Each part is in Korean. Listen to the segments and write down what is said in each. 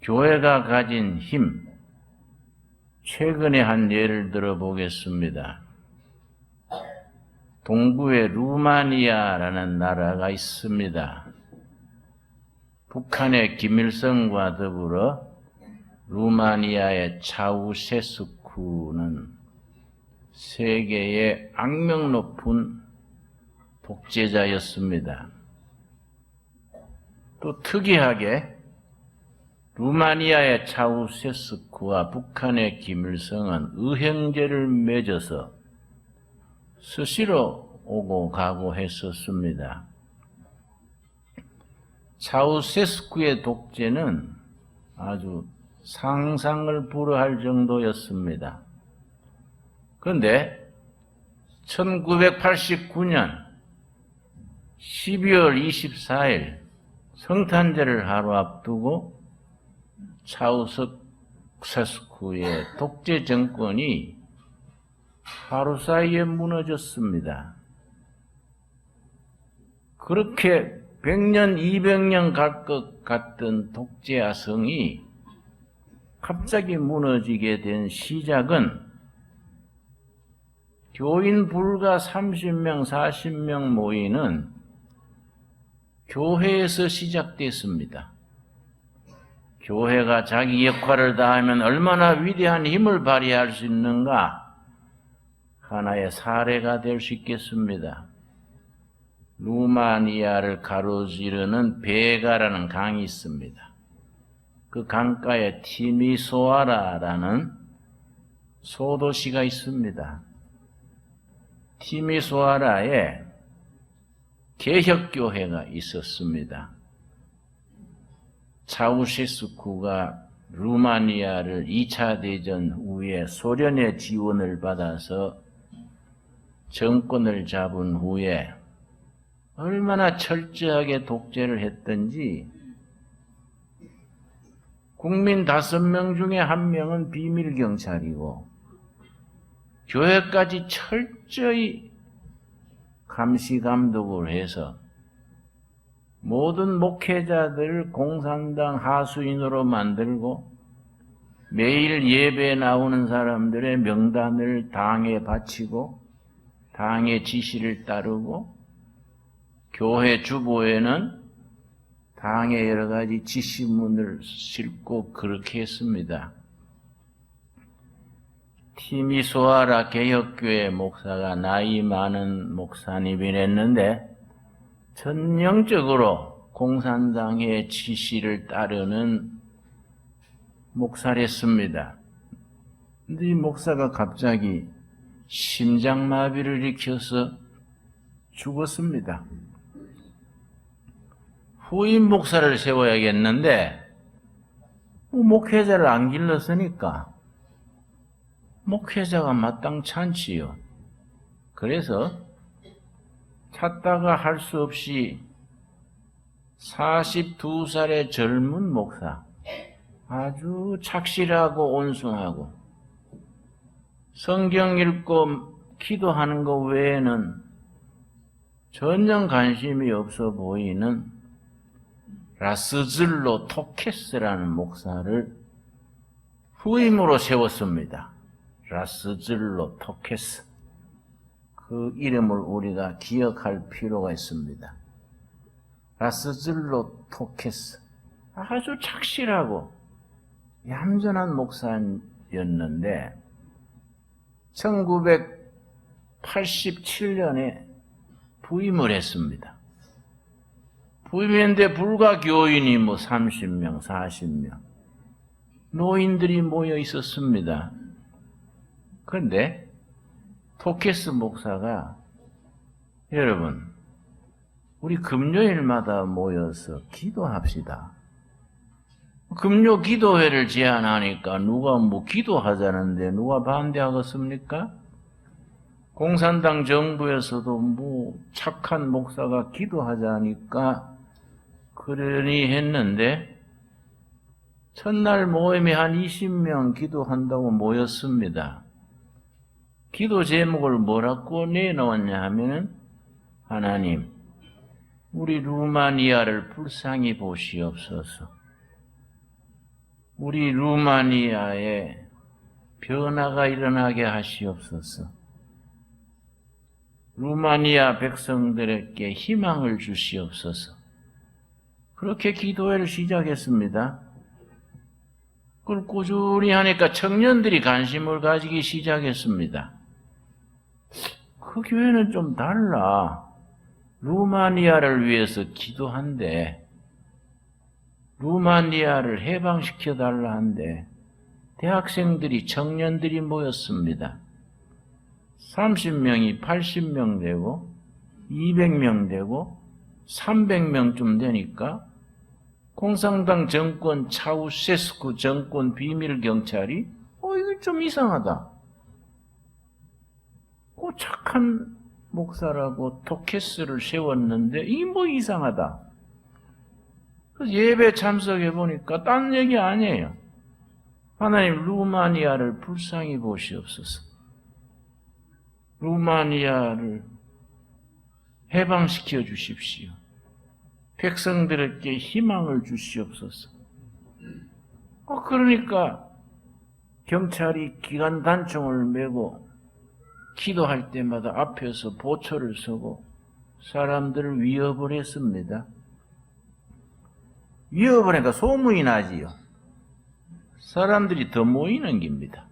교회가 가진 힘, 최근에 한 예를 들어 보겠습니다. 동부에 루마니아라는 나라가 있습니다. 북한의 김일성과 더불어 루마니아의 차우세스쿠는 세계의 악명 높은 독재자였습니다. 또 특이하게 루마니아의 차우세스쿠와 북한의 김일성은 의형제를 맺어서 수시로 오고 가고 했었습니다. 차우세스쿠의 독재는 아주 상상을 불허할 정도였습니다. 그런데 1989년 12월 24일 성탄절을 하루 앞두고 차우세스쿠의 독재 정권이 하루 사이에 무너졌습니다. 그렇게 100년, 200년 갈 것 같던 독재 아성이 갑자기 무너지게 된 시작은 교인 불과 30명, 40명 모이는 교회에서 시작됐습니다. 교회가 자기 역할을 다하면 얼마나 위대한 힘을 발휘할 수 있는가 하나의 사례가 될 수 있겠습니다. 루마니아를 가로지르는 베가라는 강이 있습니다. 그 강가에 티미소아라라는 소도시가 있습니다. 티미소아라에 개혁교회가 있었습니다. 차우세스쿠가 루마니아를 2차 대전 후에 소련의 지원을 받아서 정권을 잡은 후에 얼마나 철저하게 독재를 했던지 국민 5명 중에 1명은 비밀경찰이고 교회까지 철저히 감시 감독을 해서 모든 목회자들을 공산당 하수인으로 만들고 매일 예배에 나오는 사람들의 명단을 당에 바치고 당의 지시를 따르고 교회 주보에는 당의 여러 가지 지시문을 싣고 그렇게 했습니다. 티미소아라 개혁교회 목사가 나이 많은 목사님이랬는데 전형적으로 공산당의 지시를 따르는 목사랬습니다. 근데 이 목사가 갑자기 심장마비를 일으켜서 죽었습니다. 후임 목사를 세워야겠는데 목회자를 안 길렀으니까 목회자가 마땅치 않지요. 그래서 찾다가 할 수 없이 42살의 젊은 목사, 아주 착실하고 온순하고 성경 읽고 기도하는 것 외에는 전혀 관심이 없어 보이는 라스즐로 토케스라는 목사를 후임으로 세웠습니다. 라스즐로 토케스. 그 이름을 우리가 기억할 필요가 있습니다. 라스즐로 토케스. 아주 착실하고 얌전한 목사였는데 1987년에 부임을 했습니다. 부임했는데 불과 교인이 30명, 40명. 노인들이 모여 있었습니다. 그런데 토케스 목사가 여러분 우리 금요일마다 모여서 기도합시다. 금요 기도회를 제안하니까 누가 기도하자는데 누가 반대하겠습니까? 공산당 정부에서도 착한 목사가 기도하자니까 그러니 했는데 첫날 모임에 한 20명 기도한다고 모였습니다. 기도 제목을 뭐라고 내놓았냐 하면은 하나님, 우리 루마니아를 불쌍히 보시옵소서. 우리 루마니아에 변화가 일어나게 하시옵소서. 루마니아 백성들에게 희망을 주시옵소서. 그렇게 기도회를 시작했습니다. 그걸 꾸준히 하니까 청년들이 관심을 가지기 시작했습니다. 그 교회는 좀 달라. 루마니아를 위해서 기도한대. 루마니아를 해방시켜달라 한대. 대학생들이, 청년들이 모였습니다. 30명이 80명 되고 200명 되고 300명쯤 되니까 공산당 정권 차우세스쿠 정권 비밀경찰이 이거 좀 이상하다. 그 착한 목사라고 토케스를 세웠는데 이게 뭐 이상하다. 그래서 예배 참석해 보니까 딴 얘기 아니에요. 하나님 루마니아를 불쌍히 보시옵소서. 루마니아를 해방시켜 주십시오. 백성들에게 희망을 주시옵소서. 그러니까 경찰이 기관 단총을 메고 기도할 때마다 앞에서 보초를 서고 사람들을 위협을 했습니다. 위협을 하니까 소문이 나지요. 사람들이 더 모이는 겁니다.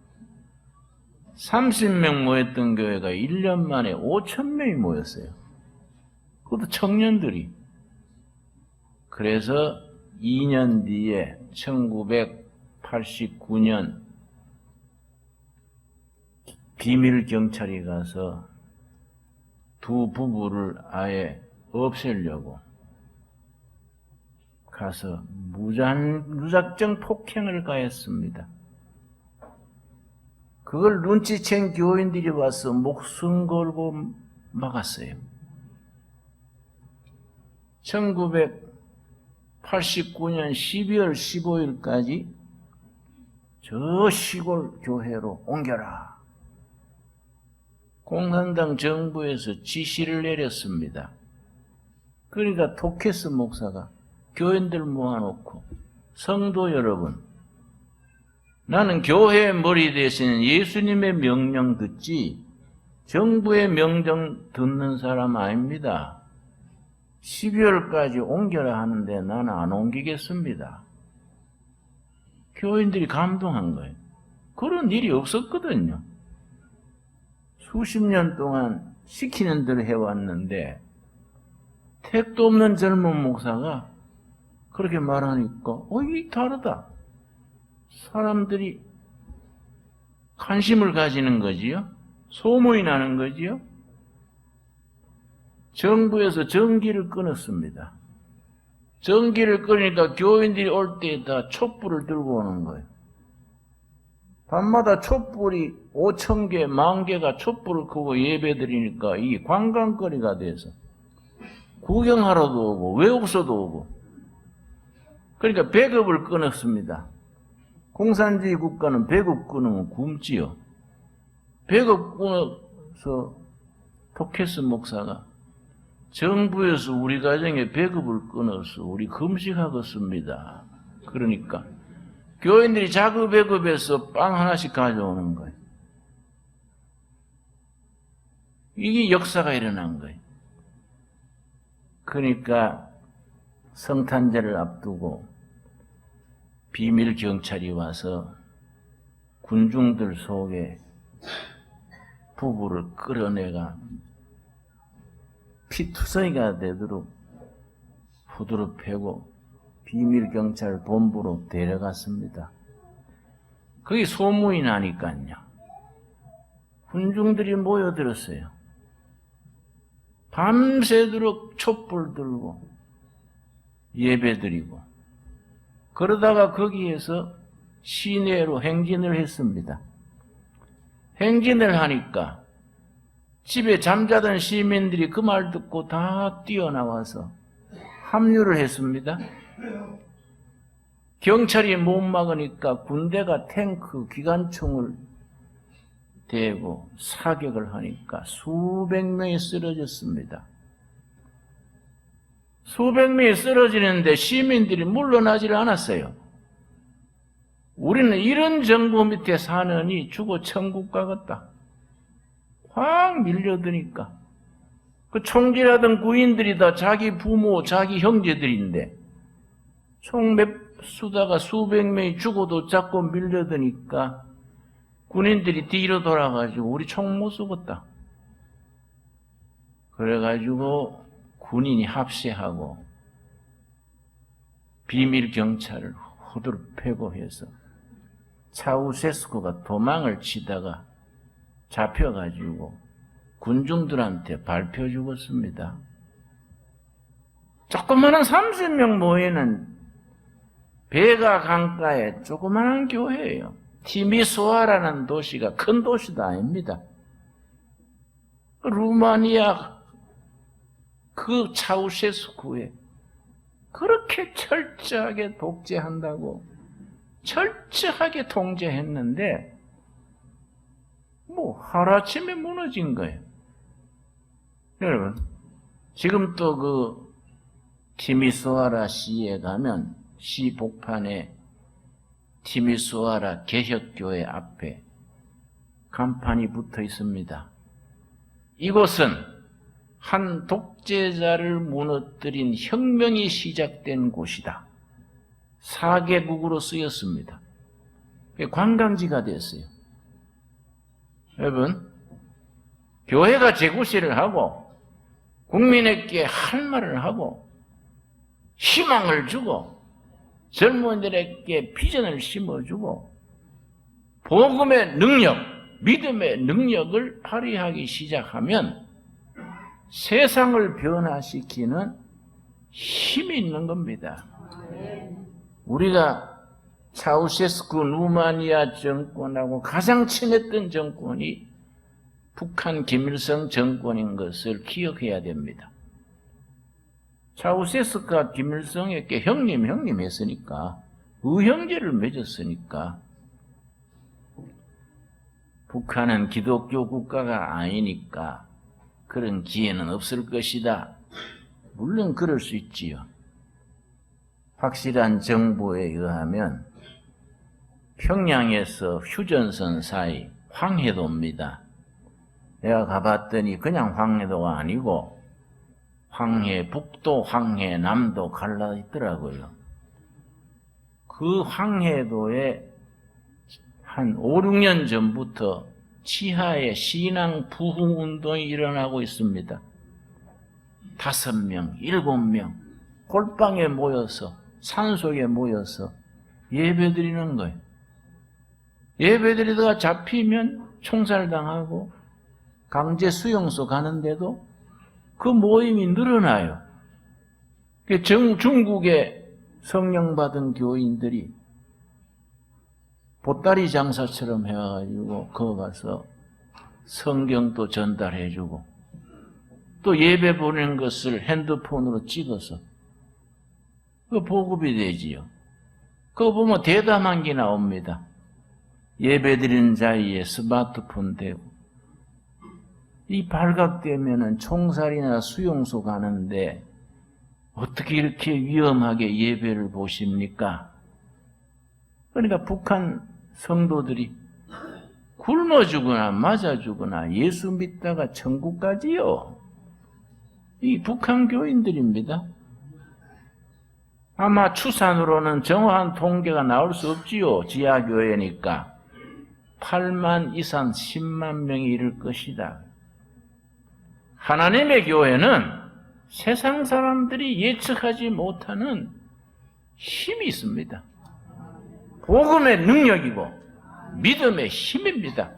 30명 모였던 교회가 1년 만에 5,000명이 모였어요. 그것도 청년들이. 그래서 2년 뒤에 1989년 비밀경찰이 가서 두 부부를 아예 없애려고 가서 무작정 폭행을 가했습니다. 그걸 눈치챈 교인들이 와서 목숨 걸고 막았어요. 1989년 12월 15일까지 저 시골 교회로 옮겨라. 공산당 정부에서 지시를 내렸습니다. 그러니까 토케스 목사가 교인들 모아놓고 성도 여러분, 나는 교회의 머리 대신 예수님의 명령 듣지 정부의 명령 듣는 사람 아닙니다. 12월까지 옮겨라 하는데 나는 안 옮기겠습니다. 교인들이 감동한 거예요. 그런 일이 없었거든요. 수십 년 동안 시키는 대로 해왔는데 택도 없는 젊은 목사가 그렇게 말하니까 이게 다르다. 사람들이 관심을 가지는 거지요. 소문이 나는 거지요. 정부에서 전기를 끊었습니다. 전기를 끊으니까 교인들이 올 때 다 촛불을 들고 오는 거예요. 밤마다 촛불이 5,000개, 10,000개가 촛불을 끄고 예배드리니까 이게 관광거리가 돼서 구경하러도 오고 외국서도 오고. 그러니까 배급을 끊었습니다. 공산주의 국가는 배급 끊으면 굶지요. 배급 끊어서 토케스 목사가 정부에서 우리 가정에 배급을 끊어서 우리 금식하겠습니다. 그러니까 교인들이 자그 배급해서 빵 하나씩 가져오는 거예요. 이게 역사가 일어난 거예요. 그러니까 성탄절을 앞두고 비밀 경찰이 와서 군중들 속에 부부를 끌어내가 피투성이가 되도록 후드로 패고 비밀경찰 본부로 데려갔습니다. 거기 소문이 나니까요. 군중들이 모여들었어요. 밤새도록 촛불 들고 예배드리고 그러다가 거기에서 시내로 행진을 했습니다. 행진을 하니까 집에 잠자던 시민들이 그 말 듣고 다 뛰어나와서 합류를 했습니다. 경찰이 못 막으니까 군대가 탱크, 기관총을 대고 사격을 하니까 수백 명이 쓰러졌습니다. 수백 명이 쓰러지는데 시민들이 물러나지를 않았어요. 우리는 이런 정부 밑에 사느니 죽어 천국 가겠다. 확 밀려드니까. 그 총질하던 구인들이 다 자기 부모, 자기 형제들인데 총 수다가 수백 명이 죽어도 자꾸 밀려드니까 군인들이 뒤로 돌아가지고 우리 총 못 쏘겠다. 그래가지고 군인이 합세하고 비밀 경찰을 후드로 패고 해서 차우세스쿠가 도망을 치다가 잡혀가지고 군중들한테 밟혀 죽었습니다. 조그마한 30명 모이는 베가 강가에 조그마한 교회예요. 티미소아라는 도시가 큰 도시도 아닙니다. 루마니아 그 차우세스쿠에 그렇게 철저하게 독재한다고 철저하게 통제했는데 하루아침에 무너진 거예요. 여러분, 지금 또 그 티미소아라 시에 가면 시 복판에 티미소아라 개혁교회 앞에 간판이 붙어 있습니다. 이곳은 한 독재자를 무너뜨린 혁명이 시작된 곳이다. 4개국으로 쓰였습니다. 관광지가 됐어요. 여러분, 교회가 재구시를 하고 국민에게 할 말을 하고 희망을 주고 젊은이들에게 비전을 심어주고 복음의 능력, 믿음의 능력을 발휘하기 시작하면 세상을 변화시키는 힘이 있는 겁니다. 우리가 차우세스쿠 루마니아 정권하고 가장 친했던 정권이 북한 김일성 정권인 것을 기억해야 됩니다. 차우세스쿠가 김일성에게 형님 했으니까, 의형제를 맺었으니까, 북한은 기독교 국가가 아니니까 그런 기회는 없을 것이다. 물론 그럴 수 있지요. 확실한 정보에 의하면 평양에서 휴전선 사이 황해도입니다. 내가 가봤더니 그냥 황해도가 아니고 황해 북도, 황해 남도 갈라 있더라고요. 그 황해도에 한 5, 6년 전부터 치하에 신앙 부흥 운동이 일어나고 있습니다. 5명, 7명 골방에 모여서 산속에 모여서 예배드리는 거예요. 예배드리다가 잡히면 총살당하고 강제 수용소 가는데도 그 모임이 늘어나요. 중국의 성령받은 교인들이 보따리 장사처럼 해가지고 거기 가서 성경도 전달해주고 또 예배 보낸 것을 핸드폰으로 찍어서 그 보급이 되지요. 그거 보면 대담한 게 나옵니다. 예배 드리는 자리에 스마트폰 대고 이 발각되면은 총살이나 수용소 가는데 어떻게 이렇게 위험하게 예배를 보십니까? 그러니까 북한 성도들이 굶어 죽거나 맞아 죽거나 예수 믿다가 천국 가지요. 이 북한 교인들입니다. 아마 추산으로는 정확한 통계가 나올 수 없지요. 지하교회니까 8만 이상 10만 명이 이를 것이다. 하나님의 교회는 세상 사람들이 예측하지 못하는 힘이 있습니다. 복음의 능력이고 믿음의 힘입니다.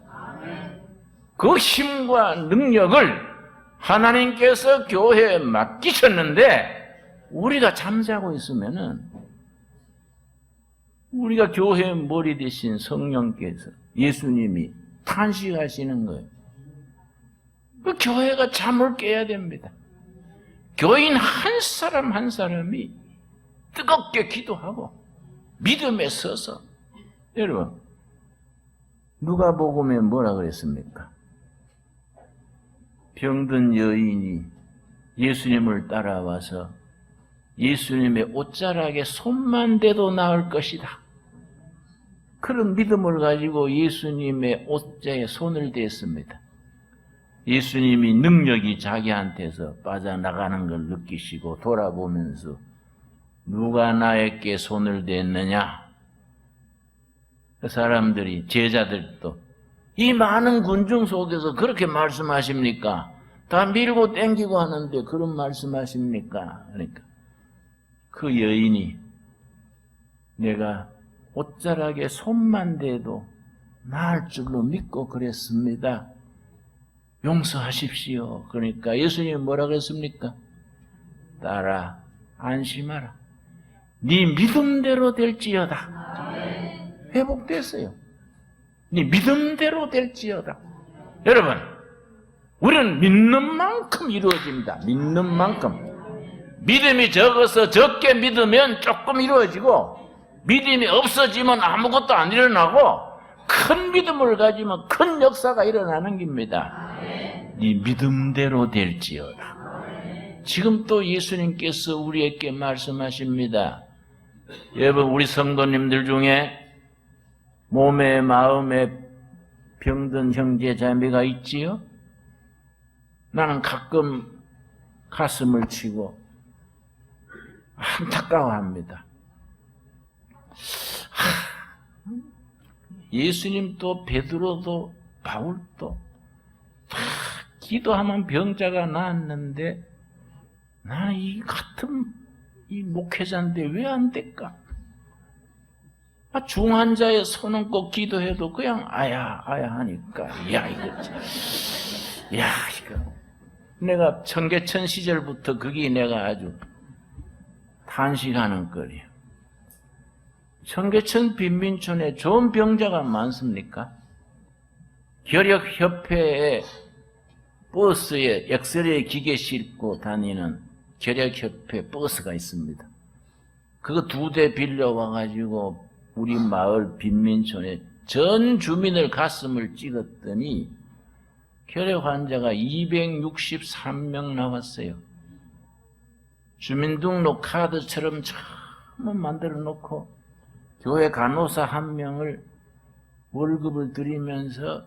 그 힘과 능력을 하나님께서 교회에 맡기셨는데 우리가 잠자고 있으면은 우리가 교회의 머리 대신 성령께서 예수님이 탄식하시는 거예요. 그 교회가 잠을 깨야 됩니다. 교인 한 사람 한 사람이 뜨겁게 기도하고 믿음에 서서 여러분 누가복음에 뭐라 그랬습니까? 병든 여인이 예수님을 따라와서 예수님의 옷자락에 손만 대도 나을 것이다. 그런 믿음을 가지고 예수님의 옷자에 손을 댔습니다. 예수님이 능력이 자기한테서 빠져나가는 걸 느끼시고 돌아보면서 누가 나에게 손을 댔느냐? 그 사람들이, 제자들도 이 많은 군중 속에서 그렇게 말씀하십니까? 다 밀고 땡기고 하는데 그런 말씀하십니까? 그러니까 그 여인이 내가 옷자락에 손만 대도 나을 줄로 믿고 그랬습니다. 용서하십시오. 그러니까 예수님이 뭐라 그랬습니까? 딸아, 안심하라. 네 믿음대로 될지어다. 회복됐어요. 네 믿음대로 될지어다. 여러분, 우리는 믿는 만큼 이루어집니다. 믿는 만큼. 믿음이 적어서 적게 믿으면 조금 이루어지고, 믿음이 없어지면 아무것도 안 일어나고, 큰 믿음을 가지면 큰 역사가 일어나는 겁니다. 네 믿음대로 될지어다. 지금 또 예수님께서 우리에게 말씀하십니다. 여러분, 우리 성도님들 중에 몸에 마음에 병든 형제 자매가 있지요? 나는 가끔 가슴을 치고 안타까워합니다. 예수님도 베드로도 바울도 다 기도하면 병자가 나았는데 나는 이 같은 이 목회자인데 왜 안 될까? 중환자의 손 얹고 기도해도 그냥 아야 하니까 이거 내가 청계천 시절부터 그게 내가 아주 탄식하는 거리요. 청계천 빈민촌에 좋은 병자가 많습니까? 결핵협회에 버스에 엑스레이 기계 싣고 다니는 결핵협회 버스가 있습니다. 그거 2대 빌려와가지고 우리 마을 빈민촌에 전 주민을 가슴을 찍었더니 결핵 환자가 263명 나왔어요. 주민등록 카드처럼 처음 만들어 놓고 교회 간호사 1명을 월급을 드리면서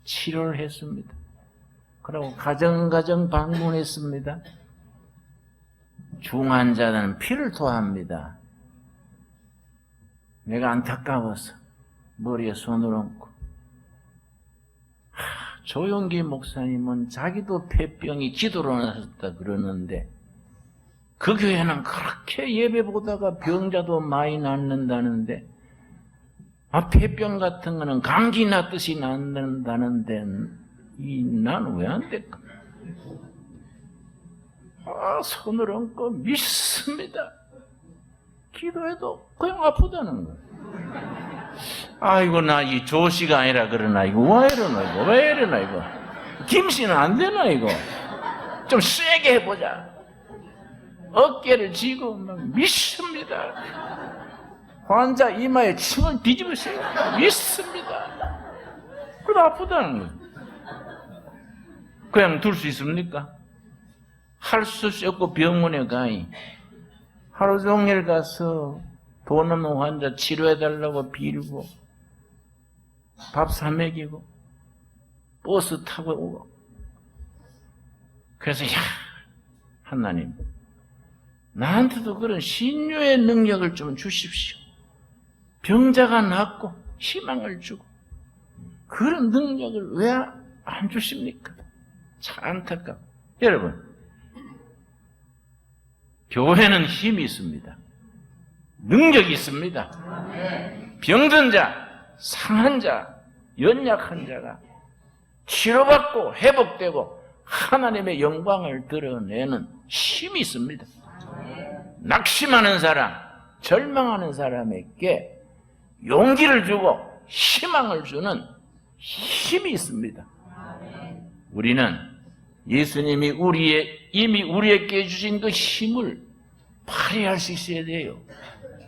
치료를 했습니다. 그리고 가정 방문했습니다. 중환자는 피를 토합니다. 내가 안타까워서 머리에 손을 얹고 조용기 목사님은 자기도 폐병이 기도로 나섰다 그러는데 그 교회는 그렇게 예배 보다가 병자도 많이 낫는다는데 폐병 같은 거는 감기 났듯이 낫는다는데 난 왜 안 될까? 손을 얹고 믿습니다. 기도해도 그냥 아프다는 거예요. 아이고 나 이 조씨가 아니라 그러나 이거 왜 이러나 이거 김씨는 안 되나 이거 좀 세게 해보자. 어깨를 쥐고 막 믿습니다. 환자 이마에 침을 뒤집으세요. 믿습니다. 그래도 아프다는 거예요. 그냥 둘 수 있습니까? 할 수 없고 병원에 가니 하루 종일 가서 돈 없는 환자 치료해달라고 빌고 밥 사 먹이고 버스 타고 오고 그래서 하나님 나한테도 그런 신유의 능력을 좀 주십시오. 병자가 낫고 희망을 주고 그런 능력을 왜 안 주십니까? 참 안타까워. 여러분, 교회는 힘이 있습니다. 능력이 있습니다. 병든 자, 상한 자, 연약한 자가 치료받고 회복되고 하나님의 영광을 드러내는 힘이 있습니다. 낙심하는 사람, 절망하는 사람에게 용기를 주고 희망을 주는 힘이 있습니다. 우리는 예수님이 이미 우리에게 주신 그 힘을 발휘할 수 있어야 돼요.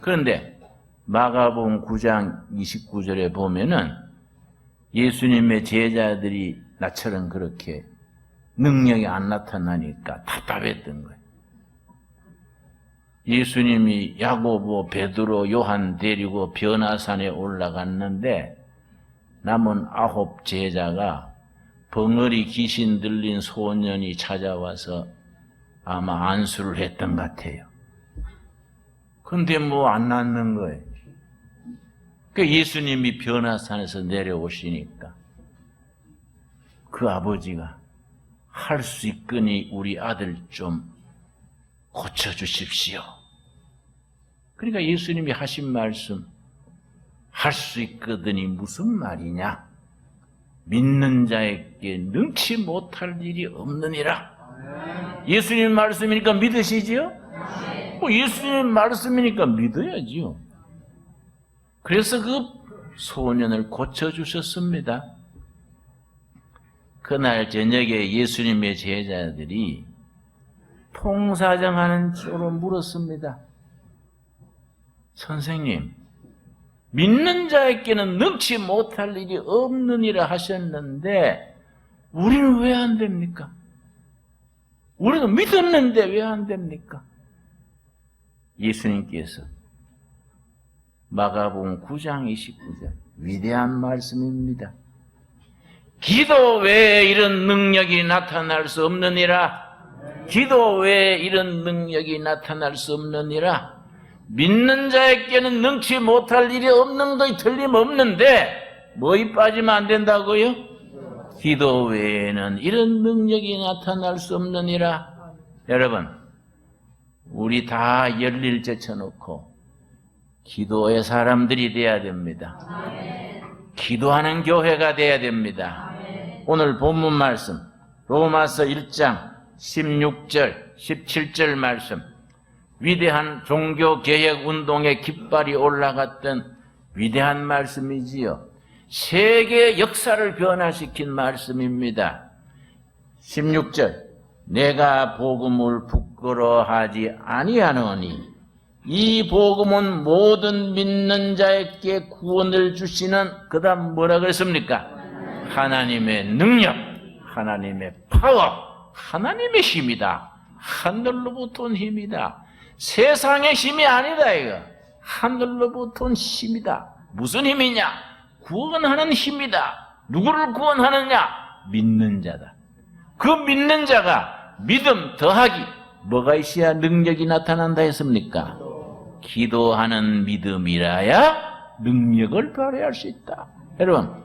그런데 마가복음 9장 29절에 보면은 예수님의 제자들이 나처럼 그렇게 능력이 안 나타나니까 답답했던 거예요. 예수님이 야고보, 베드로, 요한 데리고 변화산에 올라갔는데 남은 9 제자가 벙어리 귀신 들린 소년이 찾아와서 아마 안수를 했던 것 같아요. 근데 뭐 안 낫는 거예요. 그 예수님이 변화산에서 내려오시니까 그 아버지가 할 수 있거니 우리 아들 좀 고쳐주십시오. 그러니까 예수님이 하신 말씀, 할 수 있거든이 무슨 말이냐? 믿는 자에게 능치 못할 일이 없느니라. 예수님 말씀이니까 믿으시지요? 예수님 말씀이니까 믿어야지요. 그래서 그 소년을 고쳐주셨습니다. 그날 저녁에 예수님의 제자들이 통사정하는 쪽으로 물었습니다. 선생님, 믿는 자에게는 능치 못할 일이 없느니라 하셨는데 우리는 왜 안 됩니까? 우리도 믿었는데 왜 안 됩니까? 예수님께서 마가복음 9장 29절 위대한 말씀입니다. 기도 외에 이런 능력이 나타날 수 없느니라. 기도 외에 이런 능력이 나타날 수 없느니라. 믿는 자에게는 능치 못할 일이 없는 것이 틀림없는데 뭐에 빠지면 안 된다고요? 기도 외에는 이런 능력이 나타날 수 없느니라. 여러분, 우리 다 열일 제쳐놓고 기도의 사람들이 돼야 됩니다. 기도하는 교회가 돼야 됩니다. 오늘 본문 말씀 로마서 1장 16절 17절 말씀, 위대한 종교개혁 운동의 깃발이 올라갔던 위대한 말씀이지요. 세계 역사를 변화시킨 말씀입니다. 16절, 내가 복음을 부끄러워하지 아니하노니 이 복음은 모든 믿는 자에게 구원을 주시는, 그 다음 뭐라 그랬습니까? 하나님의 능력, 하나님의 파워, 하나님의 힘이다. 하늘로부터 온 힘이다. 세상의 힘이 아니다 이거. 하늘로부터 온 힘이다. 무슨 힘이냐? 구원하는 힘이다. 누구를 구원하느냐? 믿는 자다. 그 믿는 자가 믿음 더하기 뭐가 있어야 능력이 나타난다 했습니까? 기도하는 믿음이라야 능력을 발휘할 수 있다. 여러분,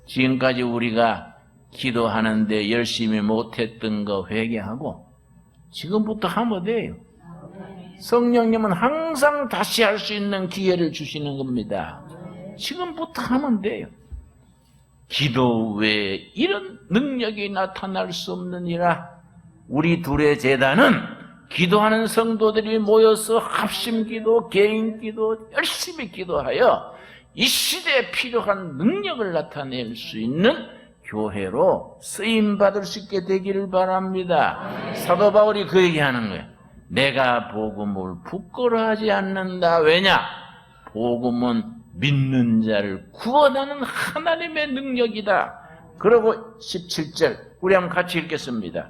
지금까지 우리가 기도하는데 열심히 못했던 거 회개하고 지금부터 하면 돼요. 성령님은 항상 다시 할 수 있는 기회를 주시는 겁니다. 지금부터 하면 돼요. 기도 외에 이런 능력이 나타날 수 없느니라. 우리 둘의 제단은 기도하는 성도들이 모여서 합심기도, 개인기도 열심히 기도하여 이 시대에 필요한 능력을 나타낼 수 있는 교회로 쓰임받을 수 있게 되기를 바랍니다. 사도 바울이 그 얘기하는 거예요. 내가 복음을 부끄러워하지 않는다. 왜냐? 복음은 믿는 자를 구원하는 하나님의 능력이다. 그리고 17절 우리 한번 같이 읽겠습니다.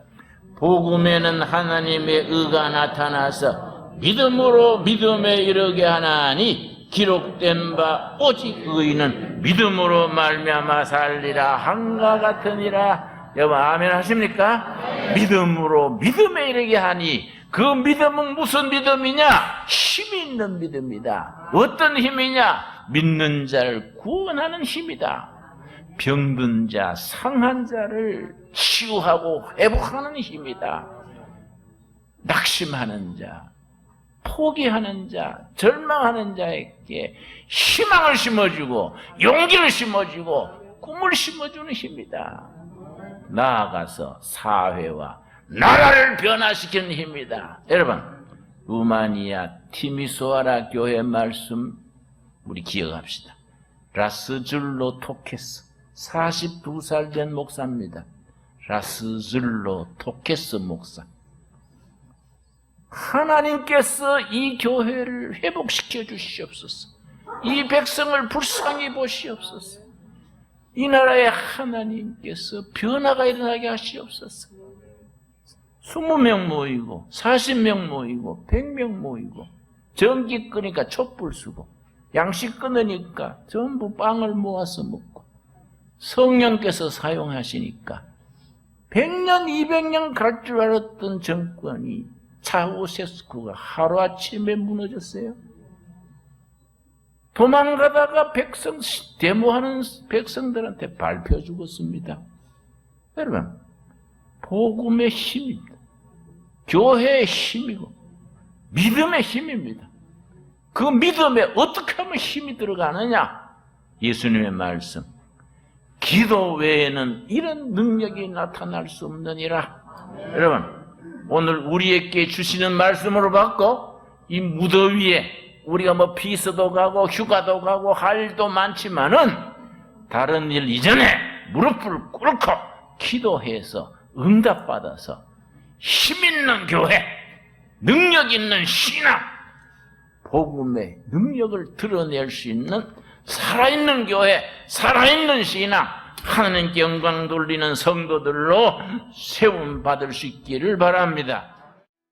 복음에는 하나님의 의가 나타나서 믿음으로 믿음에 이르게 하나니 기록된 바 오직 의인은 믿음으로 말미암아 살리라 한과 같으니라. 여러분 아멘 하십니까? 믿음으로 믿음에 이르게 하니 그 믿음은 무슨 믿음이냐? 힘이 있는 믿음이다. 어떤 힘이냐? 믿는 자를 구원하는 힘이다. 병든 자, 상한 자를 치유하고 회복하는 힘이다. 낙심하는 자, 포기하는 자, 절망하는 자에게 희망을 심어주고 용기를 심어주고 꿈을 심어주는 힘이다. 나아가서 사회와 나라를 변화시키는 힘이다. 여러분, 루마니아 티미소아라 교회 말씀 우리 기억합시다. 라스줄로 토케스 42살 된 목사입니다. 라스줄로 토케스 목사. 하나님께서 이 교회를 회복시켜 주시옵소서. 이 백성을 불쌍히 보시옵소서. 이 나라에 하나님께서 변화가 일어나게 하시옵소서. 20명 모이고 40명 모이고 100명 모이고 전기 끄니까 촛불 쓰고 양식 끊으니까 전부 빵을 모아서 먹고 성령께서 사용하시니까 100년 200년 갈 줄 알았던 정권이 차우세스쿠가 하루아침에 무너졌어요. 도망가다가 데모하는 백성들한테 밟혀 죽었습니다. 여러분, 복음의 힘입니다. 교회의 힘이고 믿음의 힘입니다. 그 믿음에 어떻게 하면 힘이 들어가느냐? 예수님의 말씀. 기도 외에는 이런 능력이 나타날 수 없느니라. 여러분, 오늘 우리에게 주시는 말씀으로 받고 이 무더위에 우리가 뭐 비서도 가고 휴가도 가고 할 일도 많지만은 다른 일 이전에 무릎을 꿇고 기도해서 응답받아서 힘 있는 교회, 능력 있는 신앙, 복음의 능력을 드러낼 수 있는 살아있는 교회, 살아있는 신앙, 하나님께 영광 돌리는 성도들로 세움받을 수 있기를 바랍니다.